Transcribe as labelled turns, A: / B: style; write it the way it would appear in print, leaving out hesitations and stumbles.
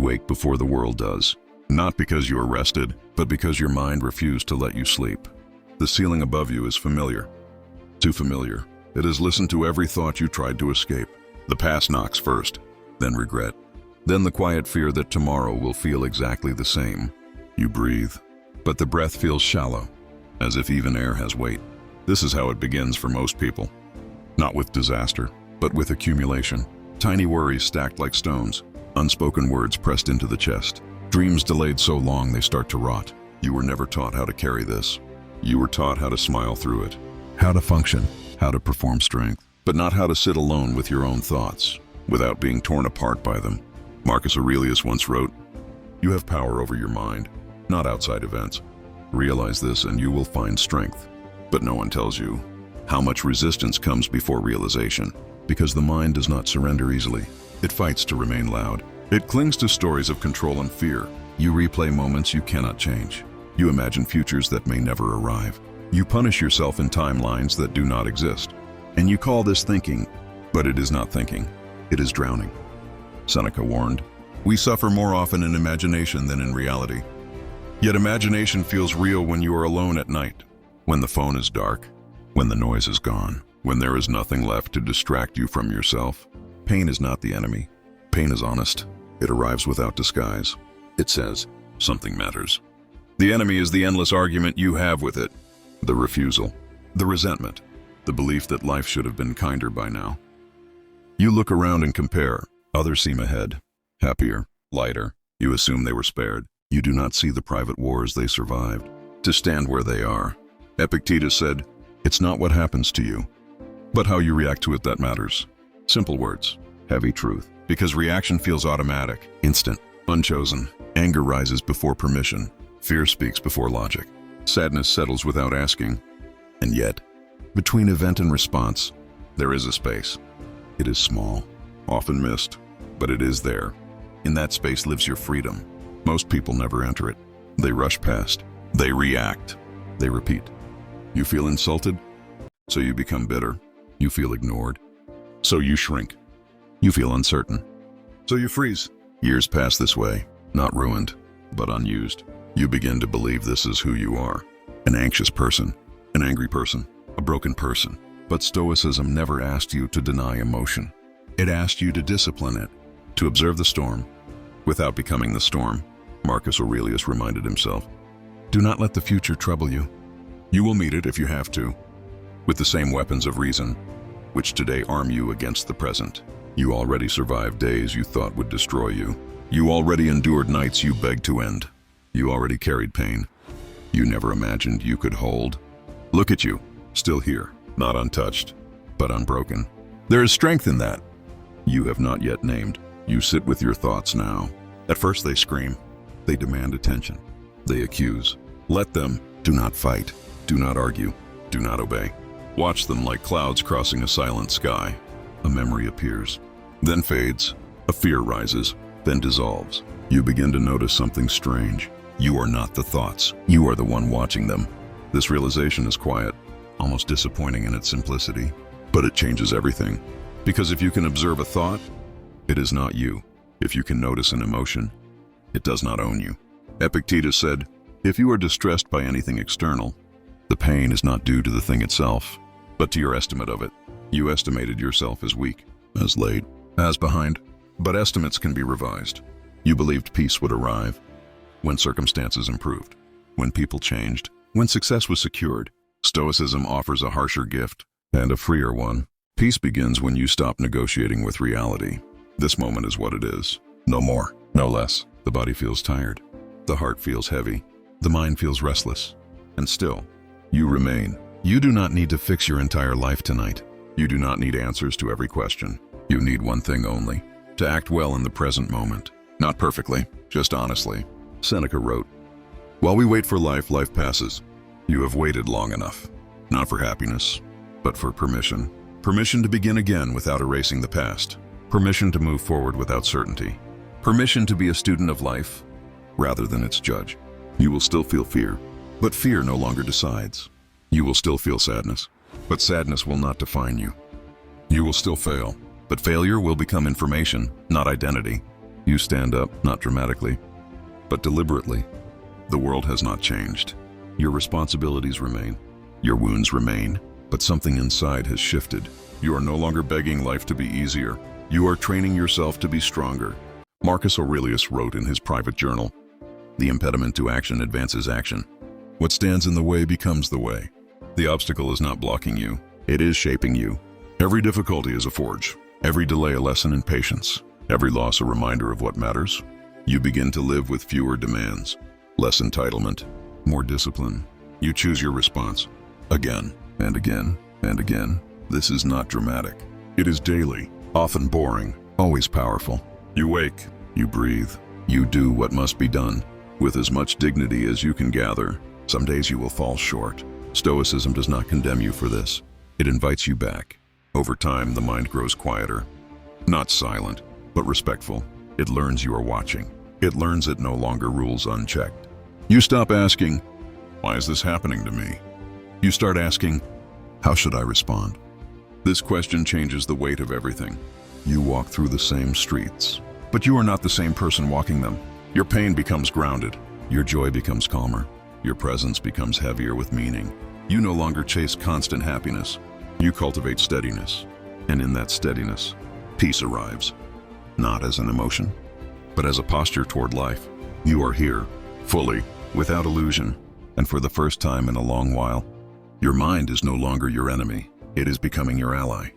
A: wake before the world does. Not because you are rested, but because your mind refused to let you sleep. The ceiling above you is familiar. Too familiar. It has listened to every thought you tried to escape. The past knocks first, then regret. Then the quiet fear that tomorrow will feel exactly the same. You breathe, but the breath feels shallow, as if even air has weight. This is how it begins for most people. Not with disaster, but with accumulation. Tiny worries stacked like stones, unspoken words pressed into the chest. Dreams delayed so long they start to rot. You were never taught how to carry this. You were taught how to smile through it, how to function, how to perform strength, but not how to sit alone with your own thoughts, without being torn apart by them. Marcus Aurelius once wrote, "You have power over your mind, not outside events. Realize this and you will find strength." But no one tells you how much resistance comes before realization, because the mind does not surrender easily. It fights to remain loud. It clings to stories of control and fear. You replay moments you cannot change. You imagine futures that may never arrive. You punish yourself in timelines that do not exist. And you call this thinking, but it is not thinking. It is drowning. Seneca warned, "We suffer more often in imagination than in reality." Yet imagination feels real when you are alone at night, when the phone is dark, when the noise is gone, when there is nothing left to distract you from yourself. Pain is not the enemy. Pain is honest. It arrives without disguise. It says, something matters. The enemy is the endless argument you have with it, the refusal, the resentment, the belief that life should have been kinder by now. You look around and compare. Others seem ahead, happier, lighter. You assume they were spared. You do not see the private wars they survived to stand where they are. Epictetus said, "It's not what happens to you, but how you react to it that matters." Simple words, heavy truth, because reaction feels automatic, instant, unchosen. Anger rises before permission. Fear speaks before logic. Sadness settles without asking. And yet, between event and response, there is a space. It is small, often missed, but it is there. In that space lives your freedom. Most people never enter it. They rush past. They react. They repeat. You feel insulted, so you become bitter. You feel ignored, so you shrink. You feel uncertain, so you freeze. Years pass this way, not ruined, but unused. You begin to believe this is who you are. An anxious person, an angry person, a broken person. But Stoicism never asked you to deny emotion. It asked you to discipline it, to observe the storm, without becoming the storm. Marcus Aurelius reminded himself, "Do not let the future trouble you. You will meet it if you have to, with the same weapons of reason, which today arm you against the present. You already survived days you thought would destroy you. You already endured nights you begged to end. You already carried pain you never imagined you could hold. Look at you, still here, not untouched, but unbroken. There is strength in that. You have not yet named. You sit with your thoughts now. At first they scream. They demand attention. They accuse. Let them. Do not fight. Do not argue. Do not obey. Watch them like clouds crossing a silent sky. A memory appears, then fades. A fear rises, then dissolves. You begin to notice something strange. You are not the thoughts. You are the one watching them. This realization is quiet, almost disappointing in its simplicity, but it changes everything. Because if you can observe a thought, it is not you. If you can notice an emotion, it does not own you. Epictetus said, "If you are distressed by anything external, the pain is not due to the thing itself, but to your estimate of it. You estimated yourself as weak, as late, as behind. But estimates can be revised. You believed peace would arrive when circumstances improved, when people changed, when success was secured. Stoicism offers a harsher gift, and a freer one. Peace begins when you stop negotiating with reality. This moment is what it is. No more, no less. The body feels tired. The heart feels heavy. The mind feels restless. And still, you remain. You do not need to fix your entire life tonight. You do not need answers to every question. You need one thing only, to act well in the present moment. Not perfectly, just honestly. Seneca wrote, "While we wait for life, life passes. You have waited long enough, not for happiness, but for permission. Permission to begin again without erasing the past. Permission to move forward without certainty. Permission to be a student of life, rather than its judge. You will still feel fear, but fear no longer decides. You will still feel sadness, but sadness will not define you. You will still fail, but failure will become information, not identity. You stand up, not dramatically, but deliberately. The world has not changed. Your responsibilities remain. Your wounds remain, but something inside has shifted. You are no longer begging life to be easier. You are training yourself to be stronger. Marcus Aurelius wrote in his private journal, "The impediment to action advances action. What stands in the way becomes the way." The obstacle is not blocking you. It is shaping you. Every difficulty is a forge. Every delay a lesson in patience. Every loss a reminder of what matters. You begin to live with fewer demands, less entitlement, more discipline. You choose your response again and again and again. This is not dramatic. It is daily, often boring, always powerful. You wake, you breathe, you do what must be done with as much dignity as you can gather. Some days you will fall short. Stoicism does not condemn you for this. It invites you back. Over time, the mind grows quieter, not silent, but respectful. It learns you are watching. It learns it no longer rules unchecked. You stop asking, "Why is this happening to me?" You start asking, "How should I respond?" This question changes the weight of everything. You walk through the same streets, but you are not the same person walking them. Your pain becomes grounded. Your joy becomes calmer. Your presence becomes heavier with meaning. You no longer chase constant happiness. You cultivate steadiness. And in that steadiness, peace arrives. Not as an emotion, but as a posture toward life. You are here, fully, without illusion. And for the first time in a long while, your mind is no longer your enemy. It is becoming your ally.